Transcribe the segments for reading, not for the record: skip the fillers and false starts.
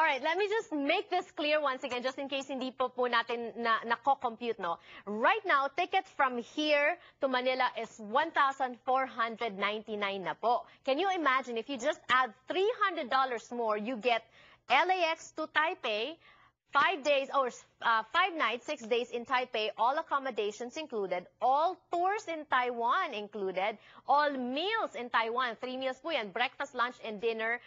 right, let me just make this clear once again, just in case hindi po natin nako-compute, no? Right now, ticket from here to Manila is 1,499 na po. Can you imagine, if you just add $300 more, you get LAX to Taipei, 5 days or 5 nights, 6 days in Taipei, all accommodations included, all tours in Taiwan included, all meals in Taiwan, 3 meals po yan, breakfast, lunch, and dinner,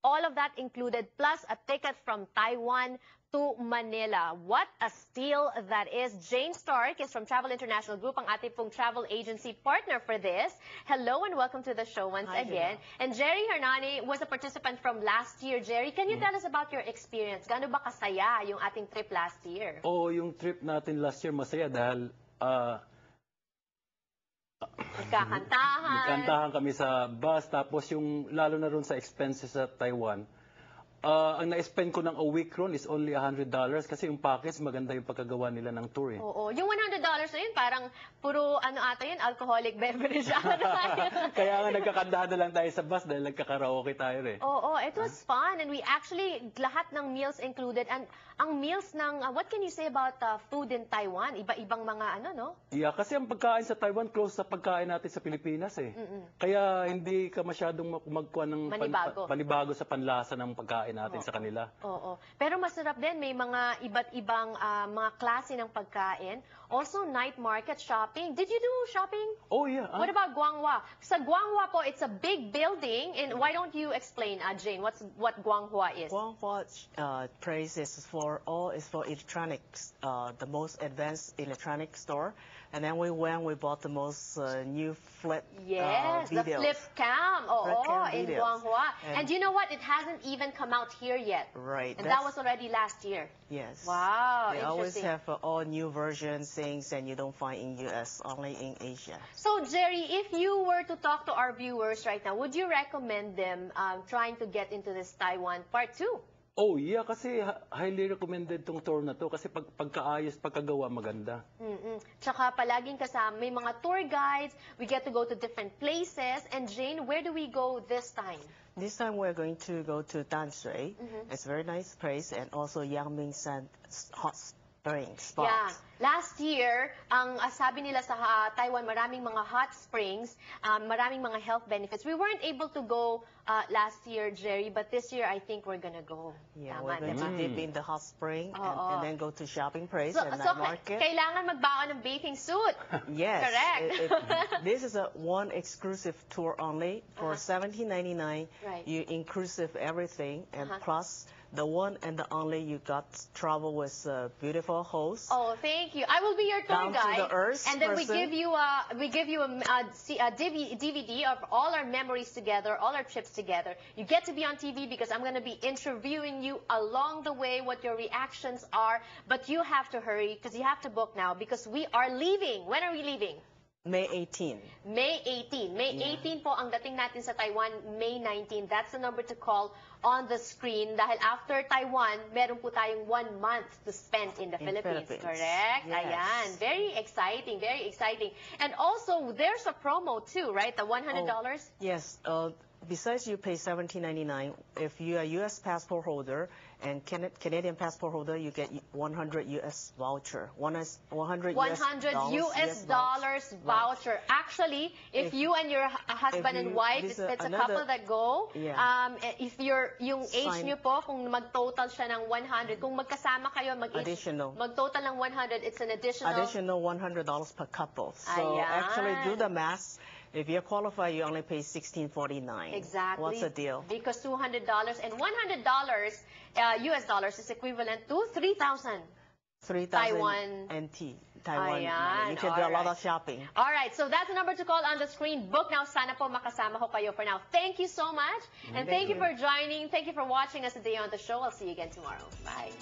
all of that included, plus a ticket from Taiwan to Manila. What a steal that is. Jane Stark is from Travel International Group, ang ating pong travel agency partner for this. Hello and welcome to the show once again. And Jerry Hernani was a participant from last year. Jerry, can you tell us about your experience? Gaano ba kasaya yung ating trip last year? Oh, yung trip natin last year masaya dahil nagkantahan kami sa bus, tapos yung lalo na ron sa expenses sa Taiwan. Ang na-spend ko ng a week ron is only $100 kasi yung package maganda yung pagkagawa nila ng tour eh. Oo, yung $100 na yun parang puro ano ata yun, alcoholic beverage. Kaya nga nagkakandahan na lang tayo sa bus dahil nagkakaraoke tayo eh. Oo, it was fun and we actually, lahat ng meals included, and ang meals ng, what can you say about food in Taiwan? Iba-ibang mga ano, no? Yeah, kasi ang pagkain sa Taiwan close sa pagkain natin sa Pilipinas eh. Kaya hindi ka masyadong magkuha ng panibago sa panlasa ng pagkain natin sa kanila. Oo. Pero masarap din, may mga iba't ibang mga klase ng pagkain. Also, night market shopping. Did you do shopping? Oh, yeah. What about Guanghua? Sa Guanghua po, it's a big building. And why don't you explain, Jane, what Guanghua is? Guanghua place is for electronics, the most advanced electronic store. And then we bought the most new flip Yes, videos. the flip cam. In videos. Guanghua. And you know what? It hasn't even come out here yet. Right. And that was already last year. Yes. Wow, They always interesting. have all new versions, things, and you don't find in US, only in Asia. So, Jerry, if you were to talk to our viewers right now, would you recommend them trying to get into this Taiwan Part 2? Oh, yeah, kasi highly recommended tong tour na to kasi pagkaayos, pagkagawa maganda. Tsaka palaging kasama, may mga tour guides, we get to go to different places. And Jane, where do we go this time? This time we're going to go to Danshui. It's a very nice place, and also Yangming Sand Hot Spring Spot. Yeah. Last year, ang sabi nila sa Taiwan, maraming mga hot springs, maraming mga health benefits. We weren't able to go last year, Jerry, but this year I think we're gonna go. Yeah, Tama, we're going to dip in the hot spring and then go to shopping place and night market. Kailangan magbaon ng bathing suit. Yes. Correct. This is one exclusive tour only for $17.99. Right. You inclusive everything, and plus the one and the only you got travel with a beautiful host. Oh, thank you. I will be your tour Down to guide. the earth and then person. we give you a DVD of all our memories together, all our trips together. You get to be on TV because I'm going to be interviewing you along the way, what your reactions are. But you have to hurry because you have to book now because we are leaving. When are we leaving? May 18. May 18. May 18 po ang dating natin sa Taiwan, May 19. That's the number to call on the screen. Dahil after Taiwan, meron po tayong 1 month to spend in the Philippines. Correct? Yes. Ayan. Very exciting. Very exciting. And also, there's a promo too, right? The $100? Yes. Besides you pay $17.99, if you are U.S. passport holder and Canadian passport holder, you get 100 U.S. voucher. 100 US dollars voucher. Actually, if you and your husband and wife, if it's a couple that go, if yung age nyo po, kung mag-total siya ng 100, kung magkasama kayo, mag-total ng 100, it's an additional $100 per couple. So actually do the math. If you're qualified, you only pay $16.49. Exactly. What's the deal? Because $200 and $100 US dollars is equivalent to 3,000 Taiwan NT. Taiwan. Ayan, you can do a lot of shopping. All right, so that's the number to call on the screen. Book now. Sana po makasama ko kayo for now. Thank you so much. And thank you for joining. Thank you for watching us today on the show. I'll see you again tomorrow. Bye.